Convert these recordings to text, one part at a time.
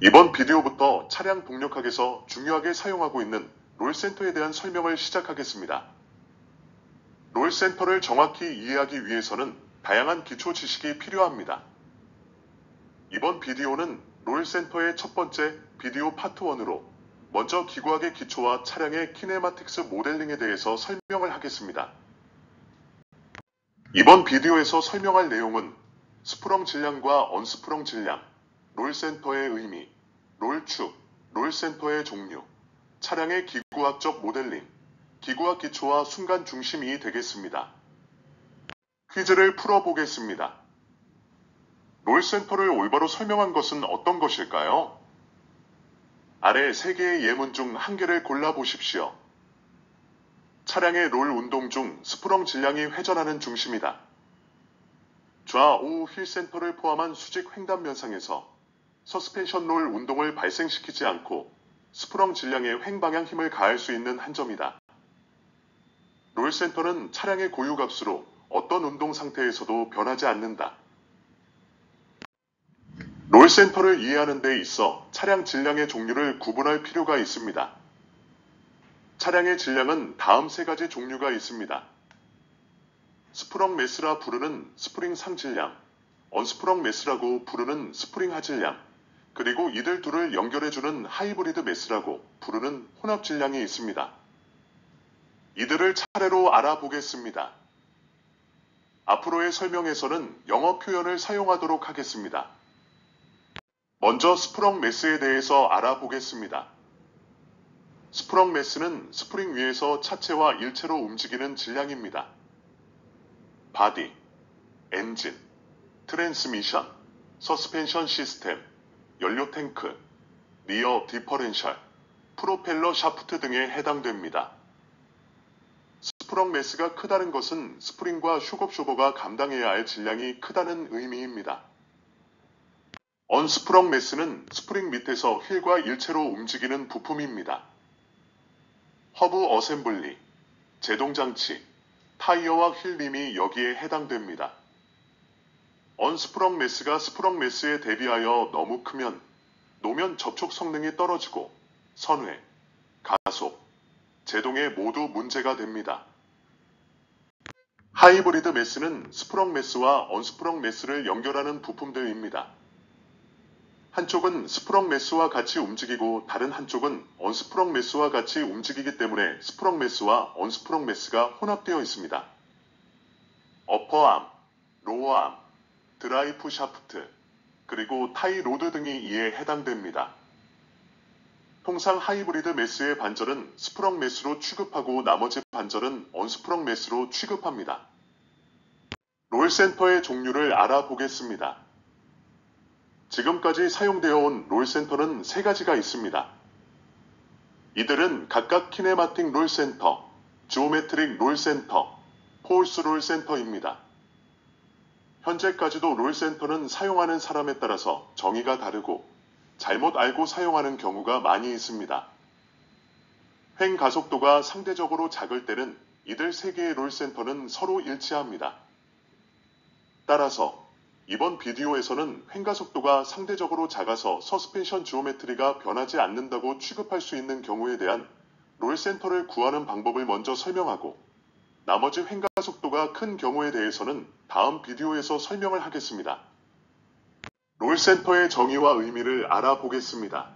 이번 비디오부터 차량 동력학에서 중요하게 사용하고 있는 롤센터에 대한 설명을 시작하겠습니다. 롤센터를 정확히 이해하기 위해서는 다양한 기초 지식이 필요합니다. 이번 비디오는 롤센터의 첫 번째 비디오 파트 1으로 먼저 기구학의 기초와 차량의 키네마틱스 모델링에 대해서 설명을 하겠습니다. 이번 비디오에서 설명할 내용은 스프렁 질량과 언스프렁 질량, 롤센터의 의미, 롤축, 롤센터의 종류, 차량의 기구학적 모델링, 기구학 기초와 순간 중심이 되겠습니다. 퀴즈를 풀어보겠습니다. 롤센터를 올바로 설명한 것은 어떤 것일까요? 아래 3개의 예문 중 한 개를 골라보십시오. 차량의 롤 운동 중 스프렁 질량이 회전하는 중심이다. 좌우 휠 센터를 포함한 수직 횡단 면상에서 서스펜션 롤 운동을 발생시키지 않고 스프렁 질량에 횡방향 힘을 가할 수 있는 한 점이다. 롤 센터는 차량의 고유값으로 어떤 운동 상태에서도 변하지 않는다. 롤 센터를 이해하는 데 있어 차량 질량의 종류를 구분할 필요가 있습니다. 차량의 질량은 다음 3가지 종류가 있습니다. 스프렁 매스라 부르는 스프링 상질량, 언스프렁 매스라고 부르는 스프링 하질량, 그리고 이들 둘을 연결해주는 하이브리드 매스라고 부르는 혼합 질량이 있습니다. 이들을 차례로 알아보겠습니다. 앞으로의 설명에서는 영어 표현을 사용하도록 하겠습니다. 먼저 스프렁 매스에 대해서 알아보겠습니다. 스프렁 매스는 스프링 위에서 차체와 일체로 움직이는 질량입니다. 바디, 엔진, 트랜스미션, 서스펜션 시스템, 연료 탱크, 리어 디퍼렌셜, 프로펠러 샤프트 등에 해당됩니다. 스프렁 매스가 크다는 것은 스프링과 슈겁쇼버가 감당해야 할 질량이 크다는 의미입니다. 언스프렁 매스는 스프링 밑에서 휠과 일체로 움직이는 부품입니다. 허브 어셈블리, 제동장치, 타이어와 휠림이 여기에 해당됩니다. 언스프렁 매스가 스프렁 매스에 대비하여 너무 크면 노면 접촉 성능이 떨어지고 선회, 가속, 제동에 모두 문제가 됩니다. 하이브리드 매스는 스프렁 매스와 언스프렁 매스를 연결하는 부품들입니다. 한쪽은 스프렁 매스와 같이 움직이고 다른 한쪽은 언스프렁 매스와 같이 움직이기 때문에 스프렁 매스와 언스프렁 매스가 혼합되어 있습니다. 어퍼암, 로어암, 드라이프 샤프트, 그리고 타이 로드 등이 이에 해당됩니다. 통상 하이브리드 매스의 반절은 스프렁 매스로 취급하고 나머지 반절은 언스프렁 매스로 취급합니다. 롤센터의 종류를 알아보겠습니다. 지금까지 사용되어 온 롤센터는 3가지가 있습니다. 이들은 각각 키네마틱 롤센터, 지오메트릭 롤센터, 폴스 롤센터입니다. 현재까지도 롤센터는 사용하는 사람에 따라서 정의가 다르고 잘못 알고 사용하는 경우가 많이 있습니다. 횡 가속도가 상대적으로 작을 때는 이들 3개의 롤센터는 서로 일치합니다. 따라서 이번 비디오에서는 횡가속도가 상대적으로 작아서 서스펜션 지오메트리가 변하지 않는다고 취급할 수 있는 경우에 대한 롤센터를 구하는 방법을 먼저 설명하고 나머지 횡가속도가 큰 경우에 대해서는 다음 비디오에서 설명을 하겠습니다. 롤센터의 정의와 의미를 알아보겠습니다.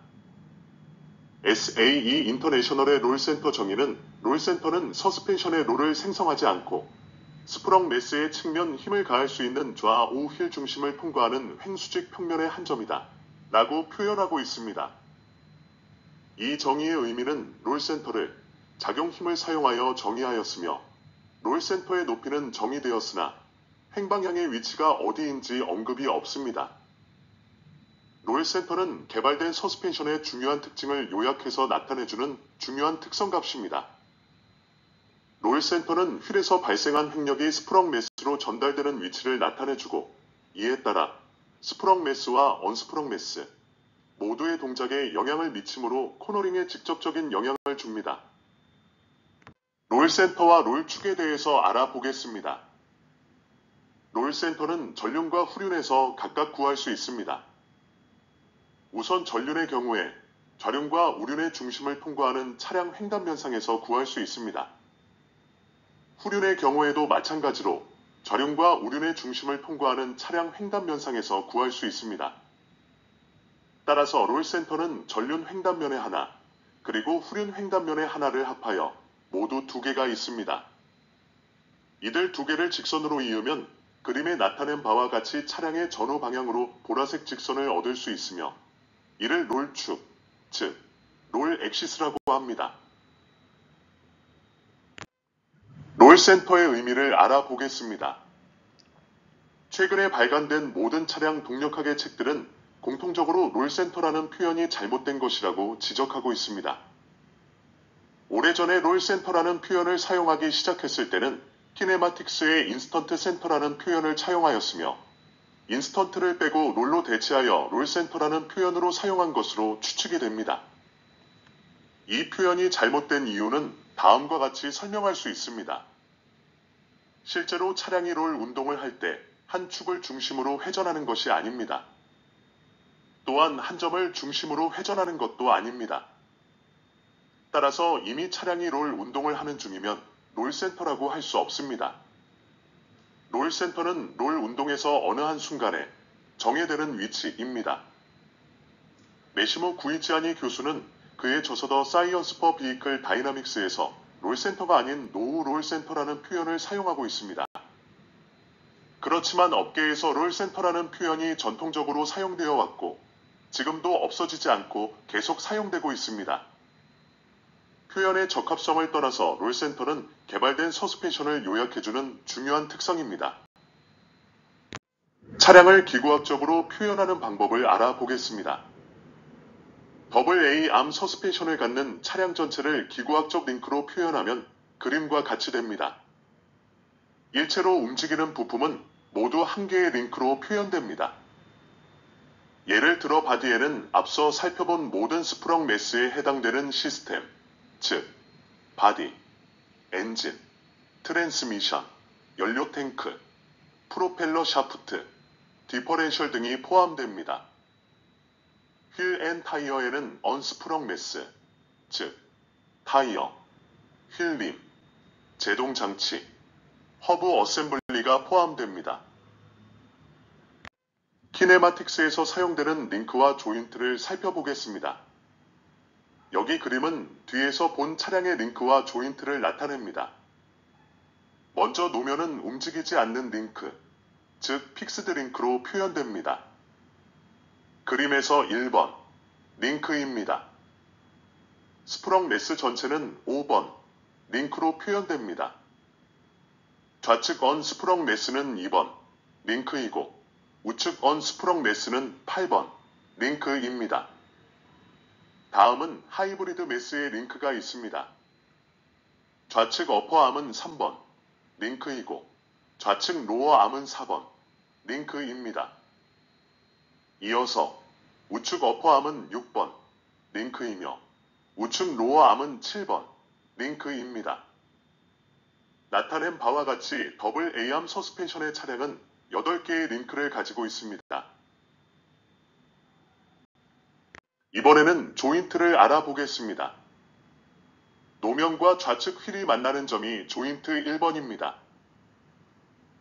SAE 인터내셔널의 롤센터 정의는 롤센터는 서스펜션의 롤을 생성하지 않고 스프렁 매스의 측면 힘을 가할 수 있는 좌우 휠 중심을 통과하는 횡수직 평면의 한 점이다 라고 표현하고 있습니다. 이 정의의 의미는 롤센터를 작용 힘을 사용하여 정의하였으며 롤센터의 높이는 정의되었으나 횡방향의 위치가 어디인지 언급이 없습니다. 롤센터는 개발된 서스펜션의 중요한 특징을 요약해서 나타내주는 중요한 특성값입니다. 롤센터는 휠에서 발생한 횡력이 스프렁 매스로 전달되는 위치를 나타내주고 이에 따라 스프렁 매스와 언스프렁 매스 모두의 동작에 영향을 미치므로 코너링에 직접적인 영향을 줍니다. 롤센터와 롤축에 대해서 알아보겠습니다. 롤센터는 전륜과 후륜에서 각각 구할 수 있습니다. 우선 전륜의 경우에 좌륜과 우륜의 중심을 통과하는 차량 횡단면상에서 구할 수 있습니다. 후륜의 경우에도 마찬가지로 좌륜과 우륜의 중심을 통과하는 차량 횡단면상에서 구할 수 있습니다. 따라서 롤센터는 전륜 횡단면에 하나, 그리고 후륜 횡단면에 하나를 합하여 모두 2개가 있습니다. 이들 2개를 직선으로 이으면 그림에 나타낸 바와 같이 차량의 전후 방향으로 보라색 직선을 얻을 수 있으며 이를 롤축, 즉 롤 엑시스라고 합니다. 롤센터의 의미를 알아보겠습니다. 최근에 발간된 모든 차량 동력학의 책들은 공통적으로 롤센터라는 표현이 잘못된 것이라고 지적하고 있습니다. 오래전에 롤센터라는 표현을 사용하기 시작했을 때는 키네마틱스의 인스턴트 센터라는 표현을 차용하였으며 인스턴트를 빼고 롤로 대체하여 롤센터라는 표현으로 사용한 것으로 추측이 됩니다. 이 표현이 잘못된 이유는 다음과 같이 설명할 수 있습니다. 실제로 차량이 롤 운동을 할 때 한 축을 중심으로 회전하는 것이 아닙니다. 또한 한 점을 중심으로 회전하는 것도 아닙니다. 따라서 이미 차량이 롤 운동을 하는 중이면 롤센터라고 할 수 없습니다. 롤센터는 롤 운동에서 어느 한 순간에 정해되는 위치입니다. 메시모 구이치아니 교수는 그의 저서 더 사이언스 퍼 비이클 다이나믹스에서 롤센터가 아닌 노우 롤센터라는 표현을 사용하고 있습니다. 그렇지만 업계에서 롤센터라는 표현이 전통적으로 사용되어 왔고 지금도 없어지지 않고 계속 사용되고 있습니다. 표현의 적합성을 떠나서 롤센터는 개발된 서스펜션을 요약해주는 중요한 특성입니다. 차량을 기구학적으로 표현하는 방법을 알아보겠습니다. AA 암 서스펜션을 갖는 차량 전체를 기구학적 링크로 표현하면 그림과 같이 됩니다. 일체로 움직이는 부품은 모두 한 개의 링크로 표현됩니다. 예를 들어 바디에는 앞서 살펴본 모든 스프렁 매스에 해당되는 시스템, 즉 바디, 엔진, 트랜스미션, 연료 탱크, 프로펠러 샤프트, 디퍼렌셜 등이 포함됩니다. 휠 앤 타이어에는 언스프렁 매스, 즉 타이어, 휠림, 제동장치, 허브 어셈블리가 포함됩니다. 키네마틱스에서 사용되는 링크와 조인트를 살펴보겠습니다. 여기 그림은 뒤에서 본 차량의 링크와 조인트를 나타냅니다. 먼저 노면은 움직이지 않는 링크, 즉 픽스드 링크로 표현됩니다. 그림에서 1번, 링크입니다. 스프렁 매스 전체는 5번, 링크로 표현됩니다. 좌측 언 스프렁 매스는 2번, 링크이고 우측 언 스프렁 매스는 8번, 링크입니다. 다음은 하이브리드 매스의 링크가 있습니다. 좌측 어퍼암은 3번, 링크이고 좌측 로어암은 4번, 링크입니다. 이어서 우측 어퍼암은 6번, 링크이며 우측 로어암은 7번, 링크입니다. 나타낸 바와 같이 AA 암 서스펜션의 차량은 8개의 링크를 가지고 있습니다. 이번에는 조인트를 알아보겠습니다. 노면과 좌측 휠이 만나는 점이 조인트 1번입니다.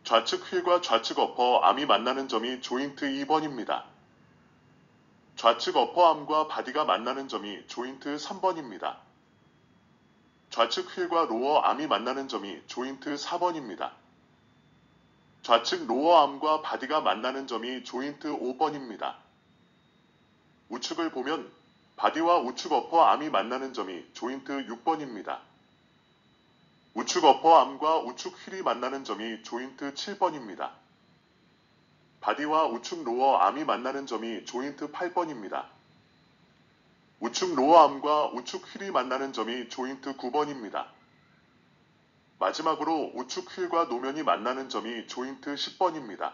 좌측 휠과 좌측 어퍼 암이 만나는 점이 조인트 2번입니다. 좌측 어퍼 암과 바디가 만나는 점이 조인트 3번입니다. 좌측 휠과 로어 암이 만나는 점이 조인트 4번입니다. 좌측 로어 암과 바디가 만나는 점이 조인트 5번입니다. 우측을 보면 바디와 우측 어퍼 암이 만나는 점이 조인트 6번입니다. 우측 어퍼 암과 우측 휠이 만나는 점이 조인트 7번입니다. 바디와 우측 로어 암이 만나는 점이 조인트 8번입니다. 우측 로어 암과 우측 휠이 만나는 점이 조인트 9번입니다. 마지막으로 우측 휠과 노면이 만나는 점이 조인트 10번입니다.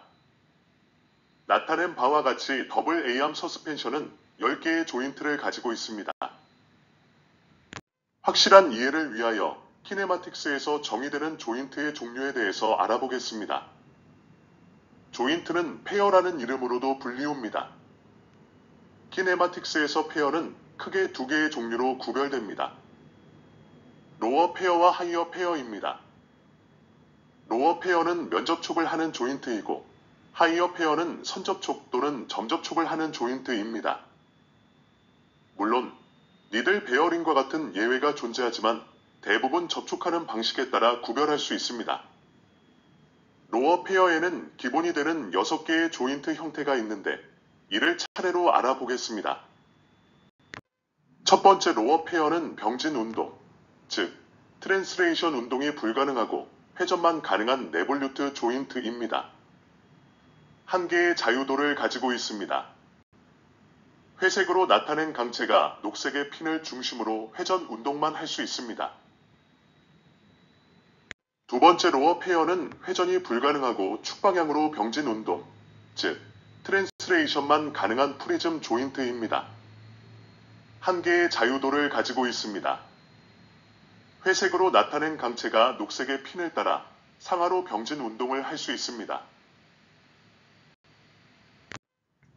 나타낸 바와 같이 AA 암 서스펜션은 10개의 조인트를 가지고 있습니다. 확실한 이해를 위하여 키네마틱스에서 정의되는 조인트의 종류에 대해서 알아보겠습니다. 조인트는 페어라는 이름으로도 불리웁니다. 키네마틱스에서 페어는 크게 두 개의 종류로 구별됩니다. 로어 페어와 하이어 페어입니다. 로어 페어는 면접촉을 하는 조인트이고 하이어 페어는 선접촉 또는 점접촉을 하는 조인트입니다. 물론 니들 베어링과 같은 예외가 존재하지만 대부분 접촉하는 방식에 따라 구별할 수 있습니다. 로어 페어에는 기본이 되는 6개의 조인트 형태가 있는데 이를 차례로 알아보겠습니다. 첫 번째 로어 페어는 병진 운동, 즉 트랜스레이션 운동이 불가능하고 회전만 가능한 네볼루트 조인트입니다. 한 개의 자유도를 가지고 있습니다. 회색으로 나타낸 강체가 녹색의 핀을 중심으로 회전 운동만 할 수 있습니다. 두 번째 로어 페어는 회전이 불가능하고 축방향으로 병진 운동, 즉 트랜스레이션만 가능한 프리즘 조인트입니다. 한 개의 자유도를 가지고 있습니다. 회색으로 나타낸 강체가 녹색의 핀을 따라 상하로 병진 운동을 할 수 있습니다.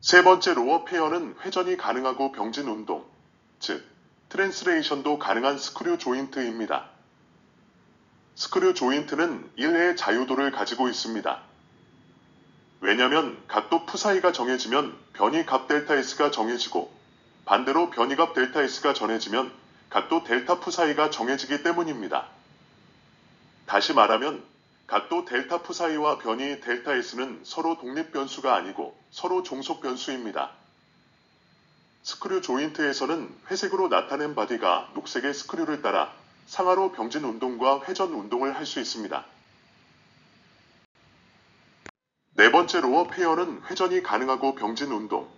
세 번째 로어 페어는 회전이 가능하고 병진 운동, 즉 트랜스레이션도 가능한 스크류 조인트입니다. 스크류 조인트는 1의 자유도를 가지고 있습니다. 왜냐면 각도 푸사이가 정해지면 변이 값 델타 S가 정해지고 반대로 변이 값 델타 S가 정해지면 각도 델타 푸사이가 정해지기 때문입니다. 다시 말하면 각도 델타 푸사이와 변이 델타 S는 서로 독립 변수가 아니고 서로 종속 변수입니다. 스크류 조인트에서는 회색으로 나타낸 바디가 녹색의 스크류를 따라 상하로 병진 운동과 회전 운동을 할 수 있습니다. 네 번째 로어 페어는 회전이 가능하고 병진 운동,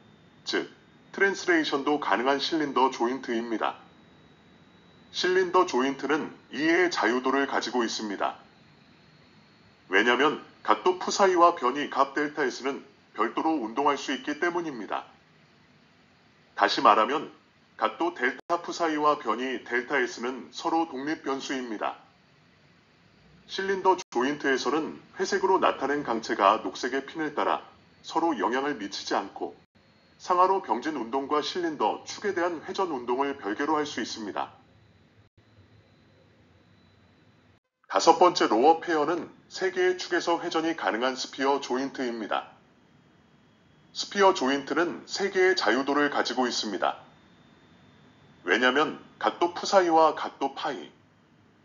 즉 트랜스레이션도 가능한 실린더 조인트입니다. 실린더 조인트는 2의 자유도를 가지고 있습니다. 왜냐면 각도 푸사이와 변이 값 델타 S는 별도로 운동할 수 있기 때문입니다. 다시 말하면 각도 델타 푸사이와 변이 델타 S는 서로 독립 변수입니다. 실린더 조인트에서는 회색으로 나타낸 강체가 녹색의 핀을 따라 서로 영향을 미치지 않고 상하로 병진 운동과 실린더 축에 대한 회전 운동을 별개로 할 수 있습니다. 다섯 번째 로어 페어는 3개의 축에서 회전이 가능한 스피어 조인트입니다. 스피어 조인트는 3개의 자유도를 가지고 있습니다. 왜냐면 각도 푸사이와 각도 파이,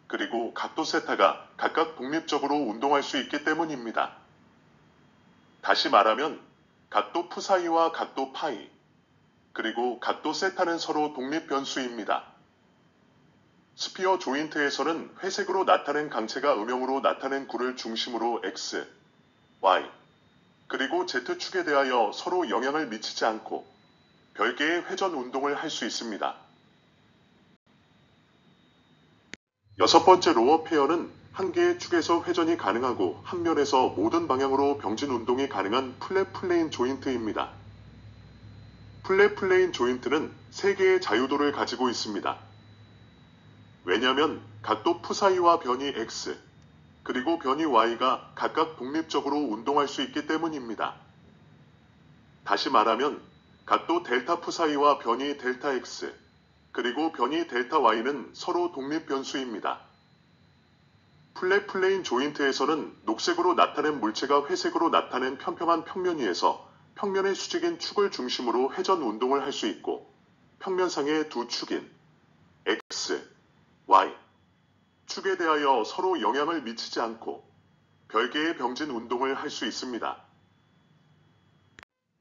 그리고 각도 세타가 각각 독립적으로 운동할 수 있기 때문입니다. 다시 말하면 각도 푸사이와 각도 파이, 그리고 각도 세타는 서로 독립 변수입니다. 스피어 조인트에서는 회색으로 나타낸 강체가 음영으로 나타낸 구를 중심으로 X, Y, 그리고 Z축에 대하여 서로 영향을 미치지 않고 별개의 회전 운동을 할 수 있습니다. 여섯 번째 로어 페어는 한 개의 축에서 회전이 가능하고 한 면에서 모든 방향으로 병진 운동이 가능한 플랫 플레인 조인트입니다. 플랫 플레인 조인트는 3개의 자유도를 가지고 있습니다. 왜냐면 각도 푸사이와 변이 X, 그리고 변이 Y가 각각 독립적으로 운동할 수 있기 때문입니다. 다시 말하면 각도 델타 푸사이와 변이 델타 X, 그리고 변이 델타 Y는 서로 독립 변수입니다. 플랫 플레인 조인트에서는 녹색으로 나타낸 물체가 회색으로 나타낸 평평한 평면 위에서 평면의 수직인 축을 중심으로 회전 운동을 할 수 있고 평면상의 두 축인 X, Y 축에 대하여 서로 영향을 미치지 않고 별개의 병진 운동을 할 수 있습니다.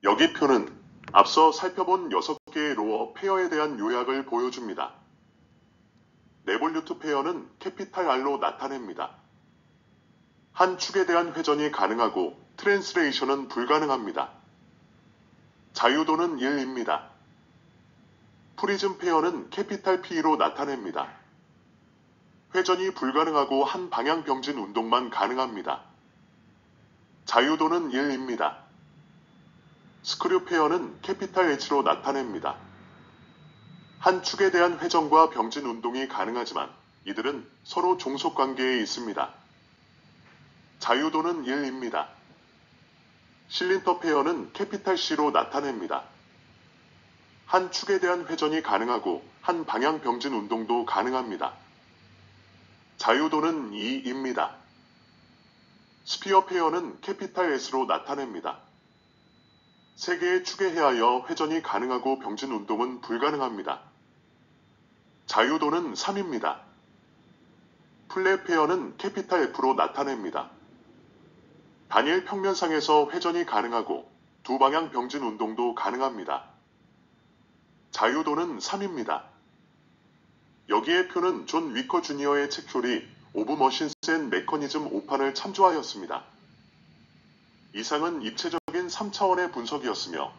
여기 표는 앞서 살펴본 6개의 로어 페어에 대한 요약을 보여줍니다. 네볼루트 페어는 캐피탈 R로 나타냅니다. 한 축에 대한 회전이 가능하고 트랜스레이션은 불가능합니다. 자유도는 1입니다. 프리즘 페어는 캐피탈 P로 나타냅니다. 회전이 불가능하고 한 방향 병진 운동만 가능합니다. 자유도는 1입니다. 스크류 페어는 캐피탈 H로 나타냅니다. 한 축에 대한 회전과 병진 운동이 가능하지만 이들은 서로 종속 관계에 있습니다. 자유도는 1입니다. 실린더 페어는 캐피탈 C로 나타냅니다. 한 축에 대한 회전이 가능하고 한 방향 병진 운동도 가능합니다. 자유도는 2입니다. 스피어 페어는 캐피탈 S로 나타냅니다. 세 개의 축에 해하여 회전이 가능하고 병진 운동은 불가능합니다. 자유도는 3입니다. 플랫 페어는 캐피탈 F로 나타냅니다. 단일 평면상에서 회전이 가능하고 두 방향 병진 운동도 가능합니다. 자유도는 3입니다. 여기에 표는 존 위커 주니어의 책초리 오브 머신스 앤 메커니즘 5판을 참조하였습니다. 이상은 입체적인 3차원의 분석이었으며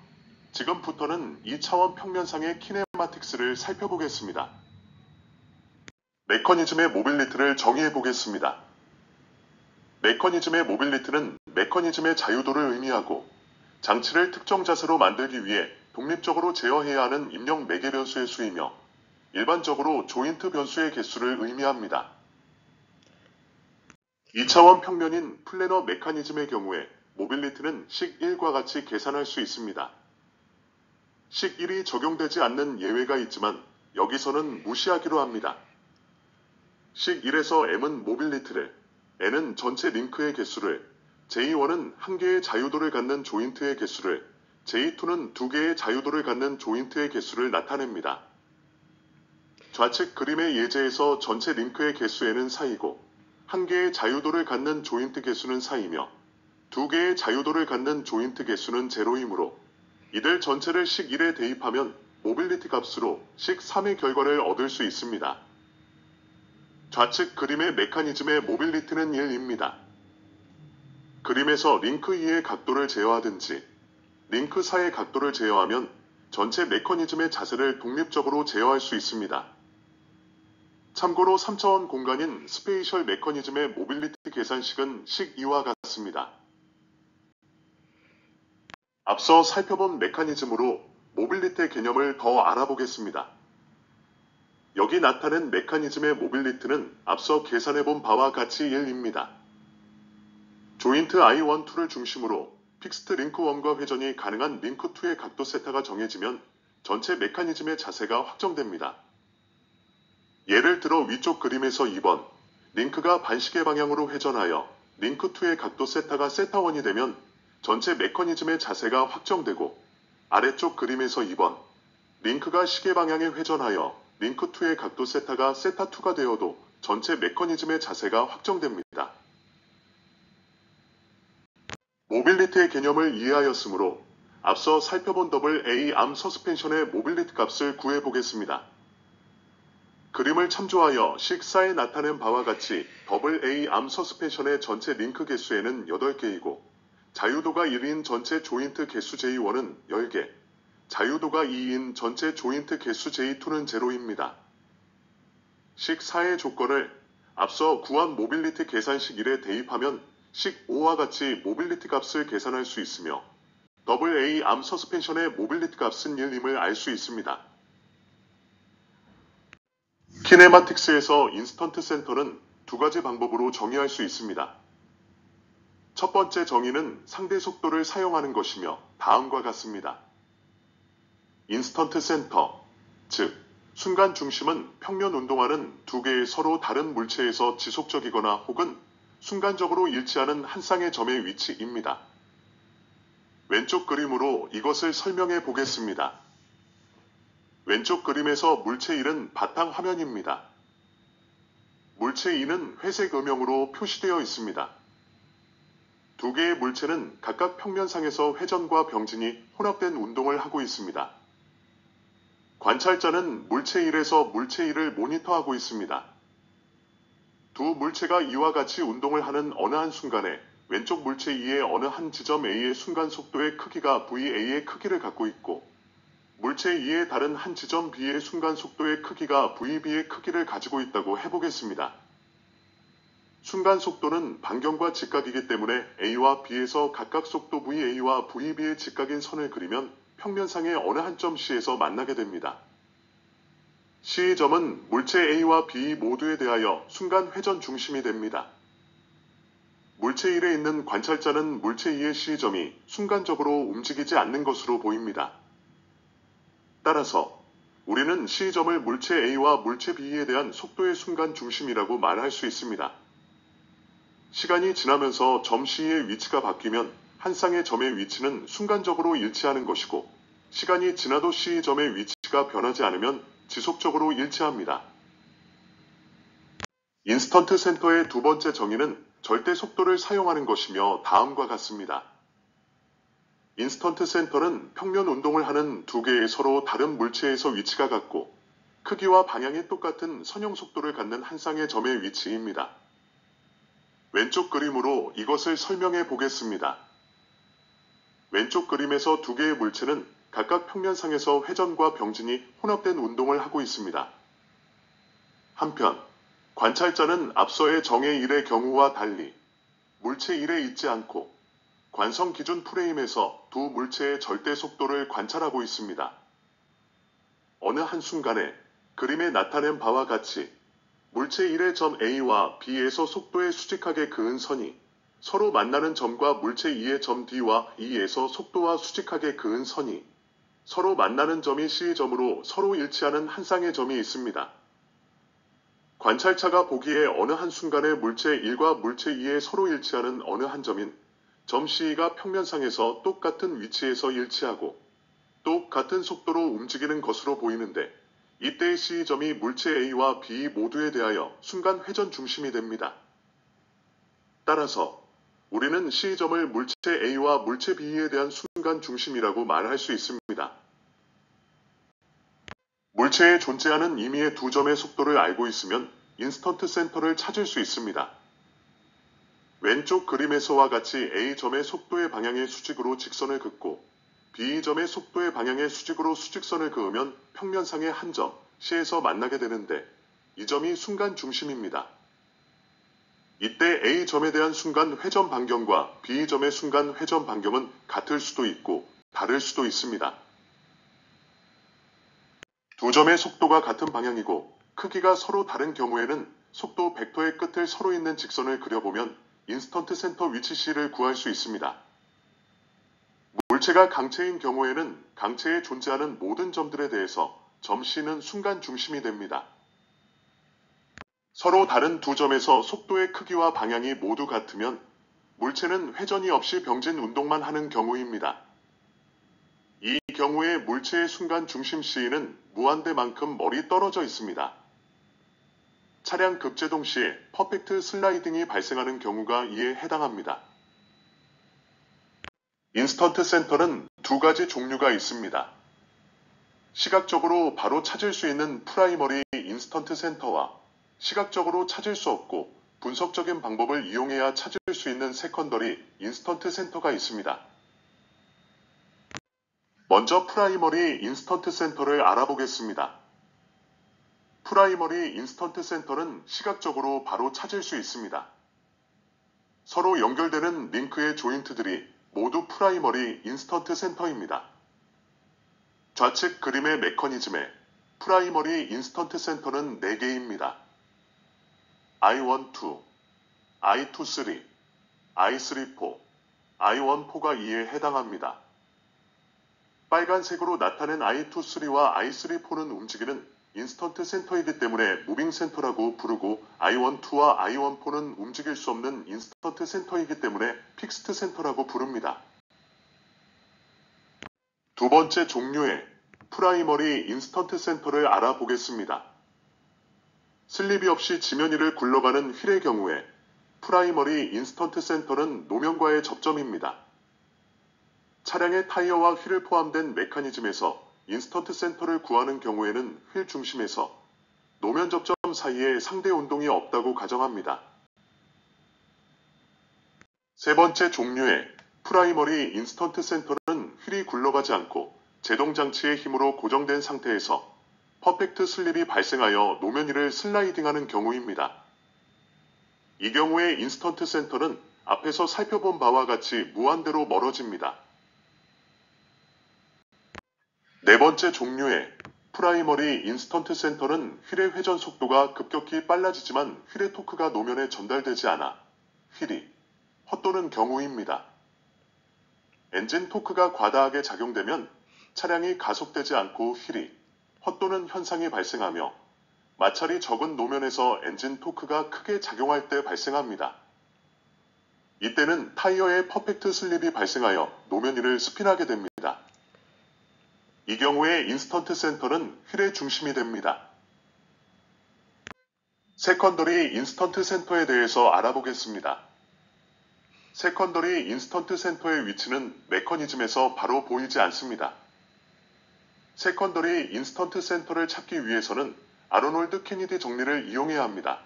지금부터는 2차원 평면상의 키네마틱스를 살펴보겠습니다. 메커니즘의 모빌리티를 정의해 보겠습니다. 메커니즘의 모빌리티는 메커니즘의 자유도를 의미하고 장치를 특정 자세로 만들기 위해 독립적으로 제어해야 하는 입력 매개 변수의 수이며 일반적으로 조인트 변수의 개수를 의미합니다. 2차원 평면인 플래너 메커니즘의 경우에 모빌리티는 식 1과 같이 계산할 수 있습니다. 식 1이 적용되지 않는 예외가 있지만 여기서는 무시하기로 합니다. 식 1에서 M은 모빌리티를, N은 전체 링크의 개수를, J1은 한 개의 자유도를 갖는 조인트의 개수를, J2는 두 개의 자유도를 갖는 조인트의 개수를 나타냅니다. 좌측 그림의 예제에서 전체 링크의 개수 N은 4이고 한 개의 자유도를 갖는 조인트 개수는 4이며 두 개의 자유도를 갖는 조인트 개수는 0이므로 이들 전체를 식 1에 대입하면 모빌리티 값으로 식 3의 결과를 얻을 수 있습니다. 좌측 그림의 메커니즘의 모빌리티는 1입니다. 그림에서 링크 2의 각도를 제어하든지 링크 4의 각도를 제어하면 전체 메커니즘의 자세를 독립적으로 제어할 수 있습니다. 참고로 3차원 공간인 스페이셜 메커니즘의 모빌리티 계산식은 식 2와 같습니다. 앞서 살펴본 메커니즘으로 모빌리티 개념을 더 알아보겠습니다. 여기 나타낸 메커니즘의 모빌리티는 앞서 계산해본 바와 같이 1입니다. 조인트 I1, 2를 중심으로 픽스트 링크 1과 회전이 가능한 링크 2의 각도 세타가 정해지면 전체 메커니즘의 자세가 확정됩니다. 예를 들어 위쪽 그림에서 2번, 링크가 반시계 방향으로 회전하여 링크 2의 각도 세타가 세타 1이 되면 전체 메커니즘의 자세가 확정되고 아래쪽 그림에서 2번, 링크가 시계 방향에 회전하여 링크 2의 각도 세타가 세타 2가 되어도 전체 메커니즘의 자세가 확정됩니다. 모빌리티의 개념을 이해하였으므로 앞서 살펴본 더블 A 암 서스펜션의 모빌리티 값을 구해보겠습니다. 그림을 참조하여 식 4에 나타낸 바와 같이 더블 A 암 서스펜션의 전체 링크 개수에는 8개이고 자유도가 1인 전체 조인트 개수 J1은 10개, 자유도가 2인 전체 조인트 개수 J2는 0입니다. 식 4의 조건을 앞서 구한 모빌리티 계산식 1에 대입하면 식 5와 같이 모빌리티 값을 계산할 수 있으며 더블 A 암 서스펜션의 모빌리티 값은 1임을 알 수 있습니다. 키네마틱스에서 인스턴트 센터는 두 가지 방법으로 정의할 수 있습니다. 첫 번째 정의는 상대 속도를 사용하는 것이며 다음과 같습니다. 인스턴트 센터, 즉 순간 중심은 평면 운동하는 두 개의 서로 다른 물체에서 지속적이거나 혹은 순간적으로 일치하는 한 쌍의 점의 위치입니다. 왼쪽 그림으로 이것을 설명해 보겠습니다. 왼쪽 그림에서 물체 1은 바탕 화면입니다. 물체 2는 회색 음영으로 표시되어 있습니다. 두 개의 물체는 각각 평면상에서 회전과 병진이 혼합된 운동을 하고 있습니다. 관찰자는 물체 1에서 물체 2를 모니터하고 있습니다. 두 물체가 이와 같이 운동을 하는 어느 한 순간에 왼쪽 물체 2의 어느 한 지점 A의 순간 속도의 크기가 VA의 크기를 갖고 있고 물체 2의 다른 한 지점 B의 순간 속도의 크기가 VB의 크기를 가지고 있다고 해보겠습니다. 순간 속도는 반경과 직각이기 때문에 A와 B에서 각각 속도 VA와 VB의 직각인 선을 그리면 평면상의 어느 한 점 C에서 만나게 됩니다. C의 점은 물체 A와 B 모두에 대하여 순간 회전 중심이 됩니다. 물체 1에 있는 관찰자는 물체 2의 C점이 순간적으로 움직이지 않는 것으로 보입니다. 따라서 우리는 시점을 물체 A와 물체 B에 대한 속도의 순간 중심이라고 말할 수 있습니다. 시간이 지나면서 점 C의 위치가 바뀌면 한 쌍의 점의 위치는 순간적으로 일치하는 것이고, 시간이 지나도 C점의 위치가 변하지 않으면 지속적으로 일치합니다. 인스턴트 센터의 두 번째 정의는 절대 속도를 사용하는 것이며 다음과 같습니다. 인스턴트 센터는 평면 운동을 하는 두 개의 서로 다른 물체에서 위치가 같고 크기와 방향이 똑같은 선형 속도를 갖는 한 쌍의 점의 위치입니다. 왼쪽 그림으로 이것을 설명해 보겠습니다. 왼쪽 그림에서 두 개의 물체는 각각 평면상에서 회전과 병진이 혼합된 운동을 하고 있습니다. 한편 관찰자는 앞서의 정의 1의 경우와 달리 물체 1에 있지 않고 관성 기준 프레임에서 두 물체의 절대 속도를 관찰하고 있습니다. 어느 한순간에 그림에 나타낸 바와 같이 물체 1의 점 A와 B에서 속도에 수직하게 그은 선이 서로 만나는 점과 물체 2의 점 D와 E에서 속도와 수직하게 그은 선이 서로 만나는 점이 C점으로 서로 일치하는 한 쌍의 점이 있습니다. 관찰자가 보기에 어느 한순간에 물체 1과 물체 2에 서로 일치하는 어느 한 점인 점 C가 평면상에서 똑같은 위치에서 일치하고 똑같은 속도로 움직이는 것으로 보이는데, 이때의 C점이 물체 A와 B 모두에 대하여 순간 회전 중심이 됩니다. 따라서 우리는 C점을 물체 A와 물체 B에 대한 순간 중심이라고 말할 수 있습니다. 물체에 존재하는 임의의 두 점의 속도를 알고 있으면 인스턴트 센터를 찾을 수 있습니다. 왼쪽 그림에서와 같이 A점의 속도의 방향의 수직으로 직선을 긋고 B점의 속도의 방향의 수직으로 수직선을 그으면 평면상의 한 점, C에서 만나게 되는데, 이 점이 순간 중심입니다. 이때 A점에 대한 순간 회전 반경과 B점의 순간 회전 반경은 같을 수도 있고 다를 수도 있습니다. 두 점의 속도가 같은 방향이고 크기가 서로 다른 경우에는 속도 벡터의 끝을 서로 있는 직선을 그려보면 인스턴트 센터 위치 C를 구할 수 있습니다. 물체가 강체인 경우에는 강체에 존재하는 모든 점들에 대해서 점 C는 순간 중심이 됩니다. 서로 다른 두 점에서 속도의 크기와 방향이 모두 같으면 물체는 회전이 없이 병진 운동만 하는 경우입니다. 이 경우에 물체의 순간 중심 C는 무한대만큼 멀리 떨어져 있습니다. 차량 급제동 시에 퍼펙트 슬라이딩이 발생하는 경우가 이에 해당합니다. 인스턴트 센터는 두 가지 종류가 있습니다. 시각적으로 바로 찾을 수 있는 프라이머리 인스턴트 센터와 시각적으로 찾을 수 없고 분석적인 방법을 이용해야 찾을 수 있는 세컨더리 인스턴트 센터가 있습니다. 먼저 프라이머리 인스턴트 센터를 알아보겠습니다. 프라이머리 인스턴트 센터는 시각적으로 바로 찾을 수 있습니다. 서로 연결되는 링크의 조인트들이 모두 프라이머리 인스턴트 센터입니다. 좌측 그림의 메커니즘에 프라이머리 인스턴트 센터는 4개입니다. I12, I23, I34, I14가 이에 해당합니다. 빨간색으로 나타낸 I23와 I34는 움직이는 인스턴트 센터이기 때문에 무빙 센터라고 부르고, I12와 I14는 움직일 수 없는 인스턴트 센터이기 때문에 픽스트 센터라고 부릅니다. 두 번째 종류의 프라이머리 인스턴트 센터를 알아보겠습니다. 슬립이 없이 지면 위를 굴러가는 휠의 경우에 프라이머리 인스턴트 센터는 노면과의 접점입니다. 차량의 타이어와 휠을 포함된 메커니즘에서 인스턴트 센터를 구하는 경우에는 휠 중심에서 노면 접점 사이에 상대 운동이 없다고 가정합니다. 세 번째 종류의 프라이머리 인스턴트 센터는 휠이 굴러가지 않고 제동장치의 힘으로 고정된 상태에서 퍼펙트 슬립이 발생하여 노면 위를 슬라이딩하는 경우입니다. 이 경우의 인스턴트 센터는 앞에서 살펴본 바와 같이 무한대로 멀어집니다. 네 번째 종류의 프라이머리 인스턴트 센터는 휠의 회전 속도가 급격히 빨라지지만 휠의 토크가 노면에 전달되지 않아 휠이 헛도는 경우입니다. 엔진 토크가 과다하게 작용되면 차량이 가속되지 않고 휠이 헛도는 현상이 발생하며 마찰이 적은 노면에서 엔진 토크가 크게 작용할 때 발생합니다. 이때는 타이어의 퍼펙트 슬립이 발생하여 노면 위를 스핀하게 됩니다. 이 경우에 인스턴트 센터는 휠의 중심이 됩니다. 세컨더리 인스턴트 센터에 대해서 알아보겠습니다. 세컨더리 인스턴트 센터의 위치는 메커니즘에서 바로 보이지 않습니다. 세컨더리 인스턴트 센터를 찾기 위해서는 아로놀드 케니디 정리를 이용해야 합니다.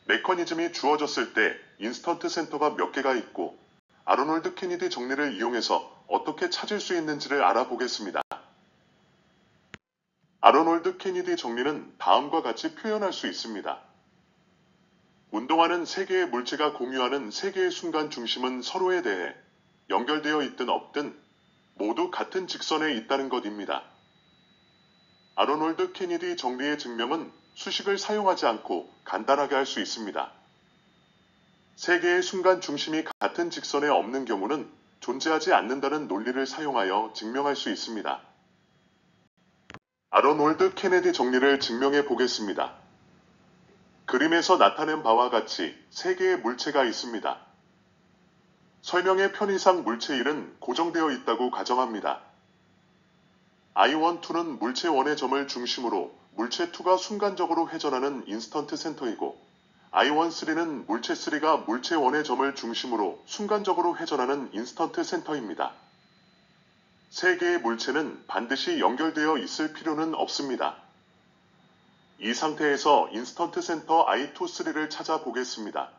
메커니즘이 주어졌을 때 인스턴트 센터가 몇 개가 있고 아로놀드 케니디 정리를 이용해서 어떻게 찾을 수 있는지를 알아보겠습니다. 아로놀드 케니디 정리는 다음과 같이 표현할 수 있습니다. 운동하는 세 개의 물체가 공유하는 세 개의 순간 중심은 서로에 대해 연결되어 있든 없든 모두 같은 직선에 있다는 것입니다. 아로놀드 케니디 정리의 증명은 수식을 사용하지 않고 간단하게 할 수 있습니다. 세 개의 순간 중심이 같은 직선에 없는 경우는 존재하지 않는다는 논리를 사용하여 증명할 수 있습니다. 아로놀드 케네디 정리를 증명해 보겠습니다. 그림에서 나타낸 바와 같이 세 개의 물체가 있습니다. 설명의 편의상 물체 1은 고정되어 있다고 가정합니다. I1, 2는 물체 1의 점을 중심으로 물체 2가 순간적으로 회전하는 인스턴트 센터이고 I1, 3는 물체 3가 물체 1의 점을 중심으로 순간적으로 회전하는 인스턴트 센터입니다. 세 개의 물체는 반드시 연결되어 있을 필요는 없습니다. 이 상태에서 인스턴트 센터 I2, 3를 찾아보겠습니다.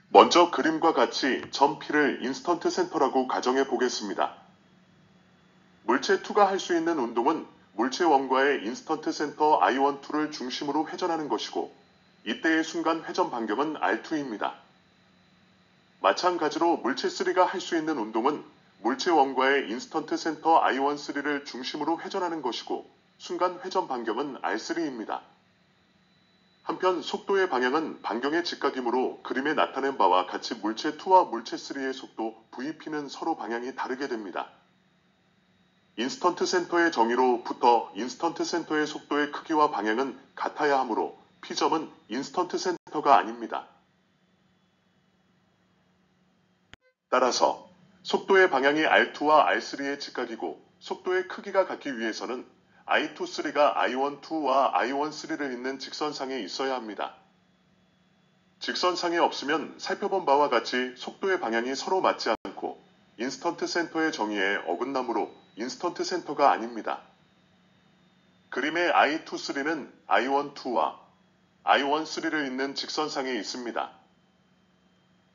먼저 그림과 같이 점 P를 인스턴트 센터라고 가정해 보겠습니다. 물체 2가 할 수 있는 운동은 물체 1과의 인스턴트 센터 I1, 2를 중심으로 회전하는 것이고 이때의 순간 회전 반경은 R2입니다. 마찬가지로 물체 3가 할 수 있는 운동은 물체 1과의 인스턴트 센터 I1, 3를 중심으로 회전하는 것이고 순간 회전 반경은 R3입니다. 한편 속도의 방향은 반경의 직각이므로 그림에 나타낸 바와 같이 물체 2와 물체 3의 속도 VP는 서로 방향이 다르게 됩니다. 인스턴트 센터의 정의로부터 인스턴트 센터의 속도의 크기와 방향은 같아야 하므로 P점은 인스턴트 센터가 아닙니다. 따라서 속도의 방향이 R2와 R3의 직각이고 속도의 크기가 같기 위해서는 I2, 3가 I1, 2와 I1, 3를 잇는 직선상에 있어야 합니다. 직선상에 없으면 살펴본 바와 같이 속도의 방향이 서로 맞지 않고 인스턴트 센터의 정의에 어긋나므로 인스턴트 센터가 아닙니다. 그림의 I2, 3는 I1, 2와 I1, 3를 잇는 직선상에 있습니다.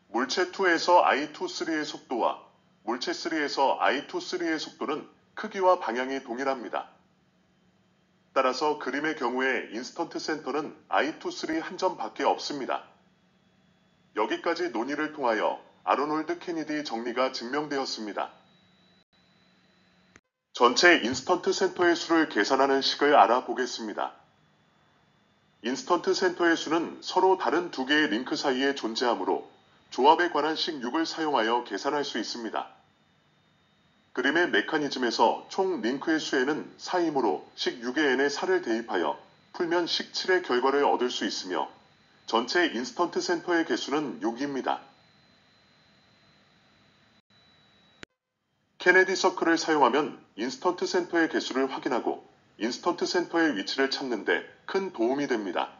물체 2에서 I2, 3의 속도와 물체 3에서 I2, 3의 속도는 크기와 방향이 동일합니다. 따라서 그림의 경우에 인스턴트 센터는 I2, 3 한 점밖에 없습니다. 여기까지 논의를 통하여 아로놀드 케니디 정리가 증명되었습니다. 전체 인스턴트 센터의 수를 계산하는 식을 알아보겠습니다. 인스턴트 센터의 수는 서로 다른 두 개의 링크 사이에 존재하므로 조합에 관한 식 6을 사용하여 계산할 수 있습니다. 그림의 메커니즘에서 총 링크의 수에는 4이므로 식 6의 n에 4를 대입하여 풀면 식 7의 결과를 얻을 수 있으며 전체 인스턴트 센터의 개수는 6입니다. 케네디 서클을 사용하면 인스턴트 센터의 개수를 확인하고 인스턴트 센터의 위치를 찾는 데 큰 도움이 됩니다.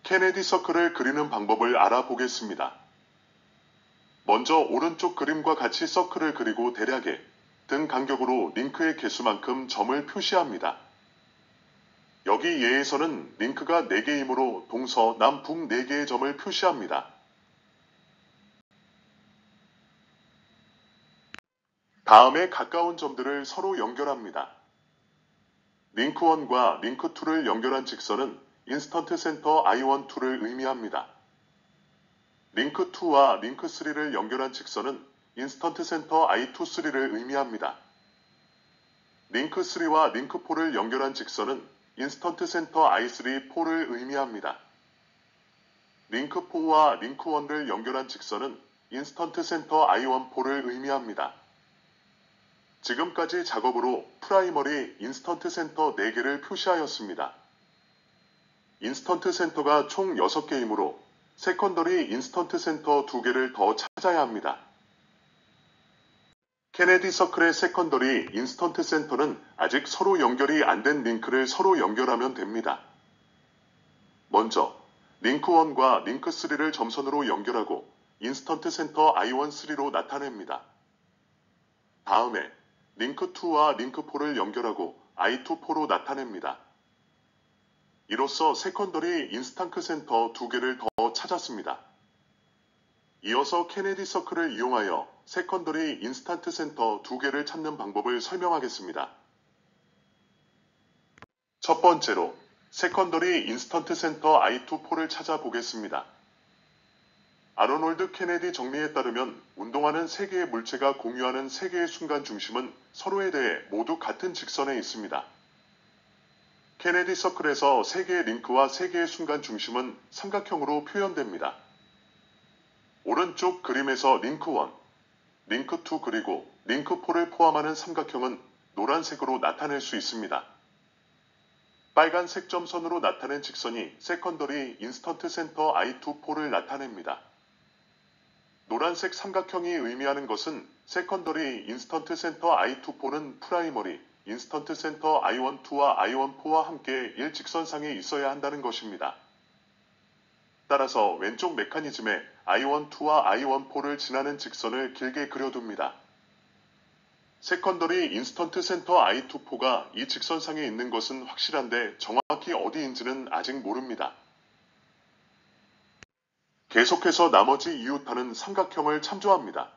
케네디 서클을 그리는 방법을 알아보겠습니다. 먼저 오른쪽 그림과 같이 서클을 그리고 대략의 등 간격으로 링크의 개수만큼 점을 표시합니다. 여기 예에서는 링크가 4개이므로 동서, 남, 북 4개의 점을 표시합니다. 다음에 가까운 점들을 서로 연결합니다. 링크 1과 링크 2를 연결한 직선은 인스턴트 센터 I1, 2를 의미합니다. 링크 2와 링크 3를 연결한 직선은 인스턴트 센터 I2, 3를 의미합니다. 링크 3와 링크 4를 연결한 직선은 인스턴트 센터 I3, 4를 의미합니다. 링크 4와 링크 1을 연결한 직선은 인스턴트 센터 I14를 의미합니다. 지금까지 작업으로 프라이머리 인스턴트 센터 4개를 표시하였습니다. 인스턴트 센터가 총 6개이므로 세컨더리 인스턴트 센터 2개를 더 찾아야 합니다. 케네디 서클의 세컨더리 인스턴트 센터는 아직 서로 연결이 안 된 링크를 서로 연결하면 됩니다. 먼저 링크 1과 링크 3를 점선으로 연결하고 인스턴트 센터 I13로 나타냅니다. 다음에 링크 2와 링크 4를 연결하고 I24로 나타냅니다. 이로써 세컨더리 인스턴트 센터 2개를 더 찾았습니다. 이어서 케네디 서클을 이용하여 세컨더리 인스턴트 센터 2개를 찾는 방법을 설명하겠습니다. 첫 번째로 세컨더리 인스턴트 센터 I24를 찾아보겠습니다. 아노널드 케네디 정리에 따르면 운동하는 3개의 물체가 공유하는 3개의 순간 중심은 서로에 대해 모두 같은 직선에 있습니다. 케네디 서클에서 3개의 링크와 3개의 순간 중심은 삼각형으로 표현됩니다. 오른쪽 그림에서 링크 1, 링크 2 그리고 링크 4를 포함하는 삼각형은 노란색으로 나타낼 수 있습니다. 빨간색 점선으로 나타낸 직선이 세컨더리 인스턴트 센터 I24를 나타냅니다. 노란색 삼각형이 의미하는 것은 세컨더리 인스턴트 센터 I24는 프라이머리 인스턴트 센터 I12와 I14와 함께 일직선상에 있어야 한다는 것입니다. 따라서 왼쪽 메커니즘에 I12와 I14를 지나는 직선을 길게 그려둡니다. 세컨더리 인스턴트 센터 I24가 이 직선상에 있는 것은 확실한데 정확히 어디인지는 아직 모릅니다. 계속해서 나머지 이웃하는 삼각형을 참조합니다.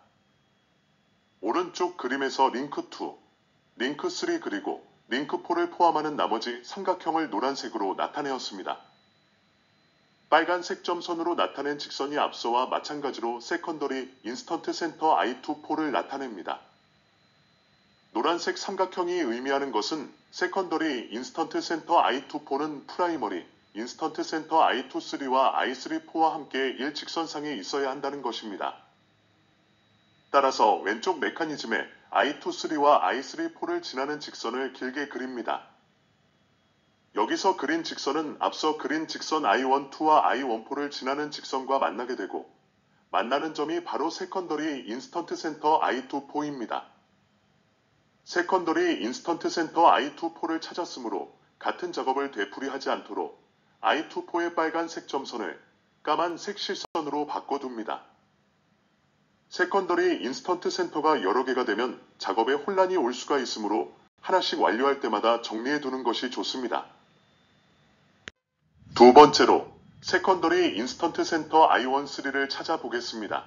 오른쪽 그림에서 링크 2, 링크 3 그리고 링크 4를 포함하는 나머지 삼각형을 노란색으로 나타내었습니다. 빨간색 점선으로 나타낸 직선이 앞서와 마찬가지로 세컨더리 인스턴트 센터 I24를 나타냅니다. 노란색 삼각형이 의미하는 것은 세컨더리 인스턴트 센터 I24는 프라이머리 인스턴트 센터 I23와 I34와 함께 일직선상에 있어야 한다는 것입니다. 따라서 왼쪽 메커니즘에 I23와 I34를 지나는 직선을 길게 그립니다. 여기서 그린 직선은 앞서 그린 직선 I12와 I14를 지나는 직선과 만나게 되고 만나는 점이 바로 세컨더리 인스턴트 센터 I24입니다. 세컨더리 인스턴트 센터 I24를 찾았으므로 같은 작업을 되풀이하지 않도록 I24의 빨간색 점선을 까만색 실선으로 바꿔둡니다. 세컨더리 인스턴트 센터가 여러 개가 되면 작업에 혼란이 올 수가 있으므로 하나씩 완료할 때마다 정리해두는 것이 좋습니다. 두 번째로 세컨더리 인스턴트 센터 I13를 찾아보겠습니다.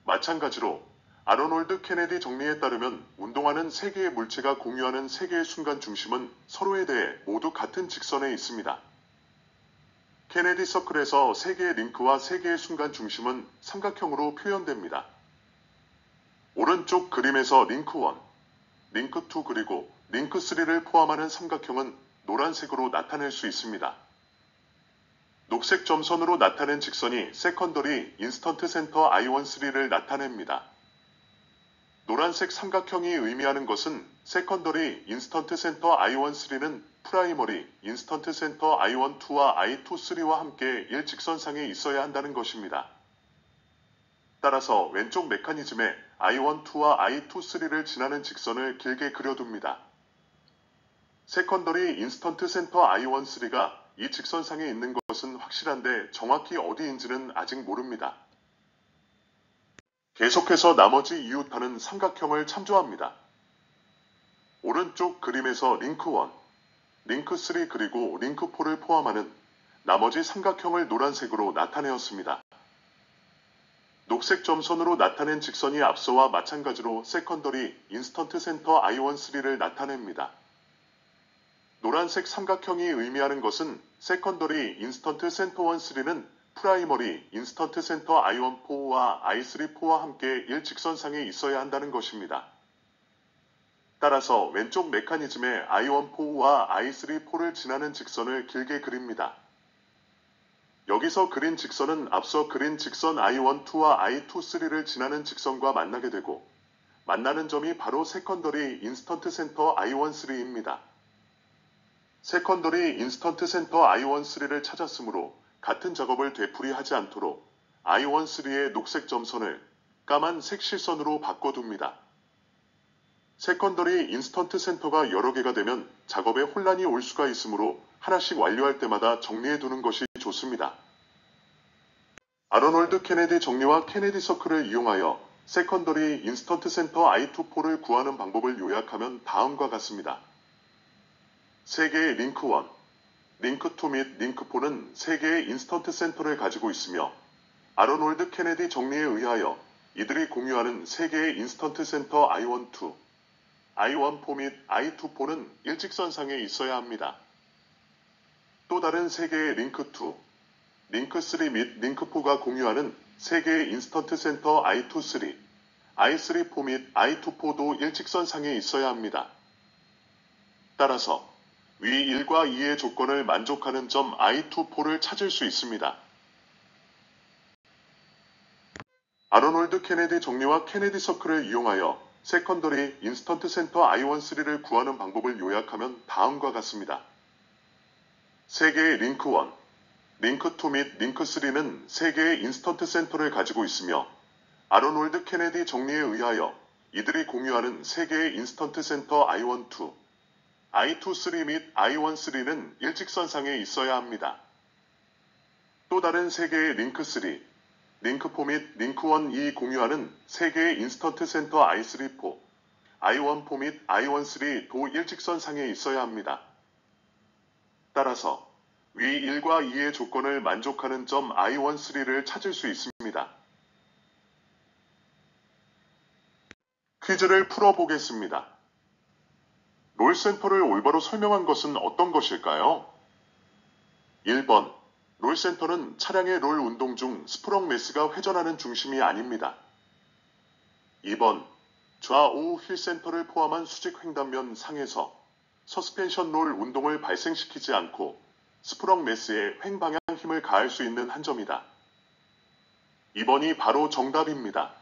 마찬가지로 아노널드 케네디 정리에 따르면 운동하는 3개의 물체가 공유하는 3개의 순간 중심은 서로에 대해 모두 같은 직선에 있습니다. 케네디 서클에서 3개의 링크와 3개의 순간 중심은 삼각형으로 표현됩니다. 오른쪽 그림에서 링크 1, 링크 2 그리고 링크 3를 포함하는 삼각형은 노란색으로 나타낼 수 있습니다. 녹색 점선으로 나타낸 직선이 세컨더리 인스턴트 센터 I13를 나타냅니다. 노란색 삼각형이 의미하는 것은 세컨더리 인스턴트 센터 I13는 프라이머리 인스턴트 센터 I12와 I23와 함께 일직선상에 있어야 한다는 것입니다. 따라서 왼쪽 메커니즘에 I12와 I23를 지나는 직선을 길게 그려둡니다. 세컨더리 인스턴트 센터 I13가 이 직선상에 있는 것은 확실한데 정확히 어디인지는 아직 모릅니다. 계속해서 나머지 이웃하는 삼각형을 참조합니다. 오른쪽 그림에서 링크 1, 링크 3 그리고 링크 4를 포함하는 나머지 삼각형을 노란색으로 나타내었습니다. 녹색 점선으로 나타낸 직선이 앞서와 마찬가지로 세컨더리 인스턴트 센터 I13를 나타냅니다. 노란색 삼각형이 의미하는 것은 세컨더리 인스턴트 센터 13는 프라이머리 인스턴트 센터 I14와 I34와 함께 일직선상에 있어야 한다는 것입니다. 따라서 왼쪽 메커니즘에 I14와 I34를 지나는 직선을 길게 그립니다. 여기서 그린 직선은 앞서 그린 직선 I12와 I23를 지나는 직선과 만나게 되고 만나는 점이 바로 세컨더리 인스턴트 센터 I13입니다. 세컨더리 인스턴트 센터 I13를 찾았으므로 같은 작업을 되풀이하지 않도록 I13의 녹색 점선을 까만 색 실선으로 바꿔둡니다. 세컨더리 인스턴트 센터가 여러 개가 되면 작업에 혼란이 올 수가 있으므로 하나씩 완료할 때마다 정리해두는 것이 좋습니다. 아로놀드 케네디 정리와 케네디 서클을 이용하여 세컨더리 인스턴트 센터 I24를 구하는 방법을 요약하면 다음과 같습니다. 3개의 링크 1, 링크 2 및 링크 4는 3개의 인스턴트 센터를 가지고 있으며 아로놀드 케네디 정리에 의하여 이들이 공유하는 3개의 인스턴트 센터 I12, I14 및 I24는 일직선상에 있어야 합니다. 또 다른 3개의 링크 2, 링크 3 및 링크 4가 공유하는 3개의 인스턴트 센터 I23, I34 및 I24도 일직선상에 있어야 합니다. 따라서 위 1과 2의 조건을 만족하는 점 I24를 찾을 수 있습니다. 아로놀드 케네디 정리와 케네디 서클을 이용하여 세컨더리 인스턴트 센터 I13를 구하는 방법을 요약하면 다음과 같습니다. 3개의 링크 1, 링크 2 및 링크 3는 3개의 인스턴트 센터를 가지고 있으며 아로놀드 케네디 정리에 의하여 이들이 공유하는 3개의 인스턴트 센터 I12, I23 및 I13는 일직선상에 있어야 합니다. 또 다른 3개의 링크 3, 링크 4 및 링크 1이 공유하는 3개의 인스턴트 센터 I34, I14 및 I13도 일직선상에 있어야 합니다. 따라서 위 1과 2의 조건을 만족하는 점 I13를 찾을 수 있습니다. 퀴즈를 풀어보겠습니다. 롤센터를 올바로 설명한 것은 어떤 것일까요? 1번, 롤센터는 차량의 롤 운동 중 스프렁 매스가 회전하는 중심이 아닙니다. 2번, 좌우 휠 센터를 포함한 수직 횡단면 상에서 서스펜션 롤 운동을 발생시키지 않고 스프렁 매스에 횡방향 힘을 가할 수 있는 한 점이다. 2번이 바로 정답입니다.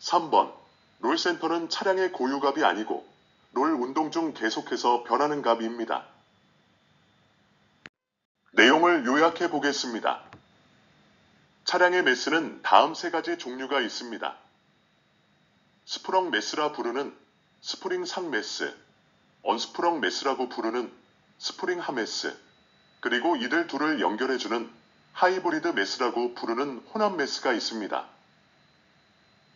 3번, 롤센터는 차량의 고유갑이 아니고 롤 운동 중 계속해서 변하는 갑입니다. 내용을 요약해 보겠습니다. 차량의 매스는 다음 3가지 종류가 있습니다. 스프렁 매스라 부르는 스프링 상 매스, 언스프렁 매스라고 부르는 스프링 하 매스, 그리고 이들 둘을 연결해주는 하이브리드 매스라고 부르는 혼합 매스가 있습니다.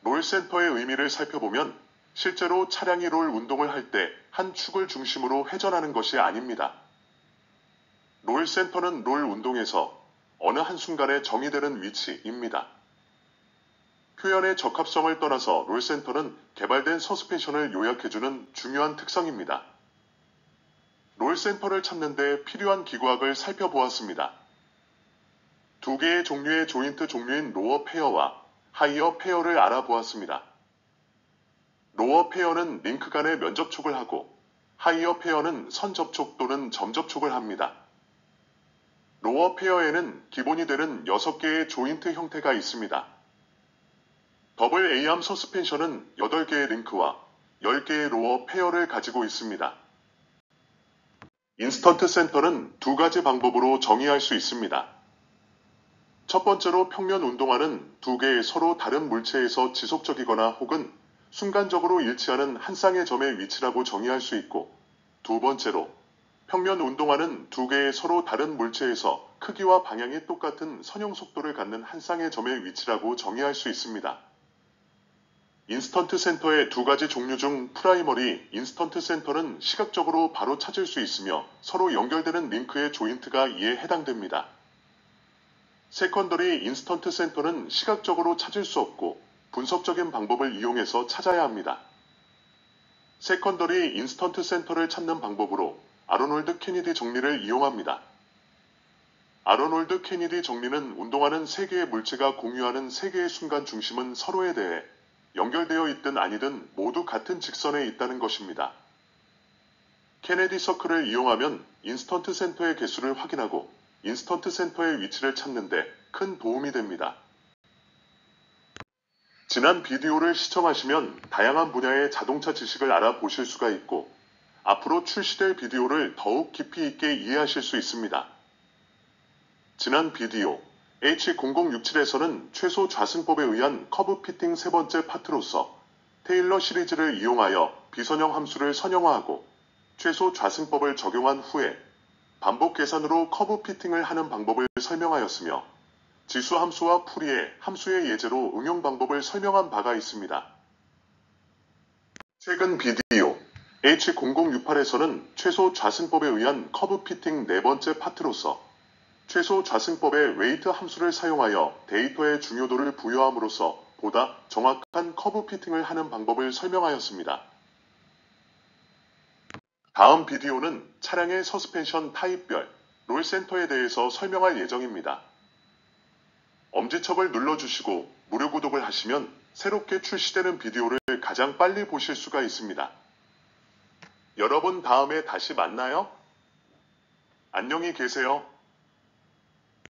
롤센터의 의미를 살펴보면 실제로 차량이 롤 운동을 할 때 한 축을 중심으로 회전하는 것이 아닙니다. 롤센터는 롤 운동에서 어느 한순간에 정의되는 위치입니다. 표현의 적합성을 떠나서 롤센터는 개발된 서스펜션을 요약해주는 중요한 특성입니다. 롤센터를 찾는 데 필요한 기구학을 살펴보았습니다. 2개의 종류의 조인트 종류인 로어 페어와 하이어 페어를 알아보았습니다. 로어 페어는 링크 간의 면접촉을 하고 하이어 페어는 선 접촉 또는 점 접촉을 합니다. 로어 페어에는 기본이 되는 6개의 조인트 형태가 있습니다. 더블 A암 서스펜션은 8개의 링크와 10개의 로어 페어를 가지고 있습니다. 인스턴트 센터는 2가지 방법으로 정의할 수 있습니다. 첫 번째로 평면 운동화는 2개의 서로 다른 물체에서 지속적이거나 혹은 순간적으로 일치하는 한 쌍의 점의 위치라고 정의할 수 있고, 두 번째로 평면 운동화는 2개의 서로 다른 물체에서 크기와 방향이 똑같은 선형 속도를 갖는 한 쌍의 점의 위치라고 정의할 수 있습니다. 인스턴트 센터의 2가지 종류 중 프라이머리 인스턴트 센터는 시각적으로 바로 찾을 수 있으며 서로 연결되는 링크의 조인트가 이에 해당됩니다. 세컨더리 인스턴트 센터는 시각적으로 찾을 수 없고 분석적인 방법을 이용해서 찾아야 합니다. 세컨더리 인스턴트 센터를 찾는 방법으로 아로놀드 케니디 정리를 이용합니다. 아로놀드 케니디 정리는 운동하는 3개의 물체가 공유하는 3개의 순간 중심은 서로에 대해 연결되어 있든 아니든 모두 같은 직선에 있다는 것입니다. 케네디 서클을 이용하면 인스턴트 센터의 개수를 확인하고 인스턴트 센터의 위치를 찾는 데 큰 도움이 됩니다. 지난 비디오를 시청하시면 다양한 분야의 자동차 지식을 알아보실 수가 있고 앞으로 출시될 비디오를 더욱 깊이 있게 이해하실 수 있습니다. 지난 비디오 H0067에서는 최소 좌승법에 의한 커브 피팅 세 번째 파트로서 테일러 시리즈를 이용하여 비선형 함수를 선형화하고 최소 좌승법을 적용한 후에 반복 계산으로 커브 피팅을 하는 방법을 설명하였으며 지수 함수와 풀이의 함수의 예제로 응용 방법을 설명한 바가 있습니다. 최근 비디오 H0068에서는 최소 좌승법에 의한 커브 피팅 네 번째 파트로서 최소 좌승법의 웨이트 함수를 사용하여 데이터의 중요도를 부여함으로써 보다 정확한 커브 피팅을 하는 방법을 설명하였습니다. 다음 비디오는 차량의 서스펜션 타입별 롤 센터에 대해서 설명할 예정입니다. 엄지척을 눌러주시고 무료 구독을 하시면 새롭게 출시되는 비디오를 가장 빨리 보실 수가 있습니다. 여러분 다음에 다시 만나요. 안녕히 계세요.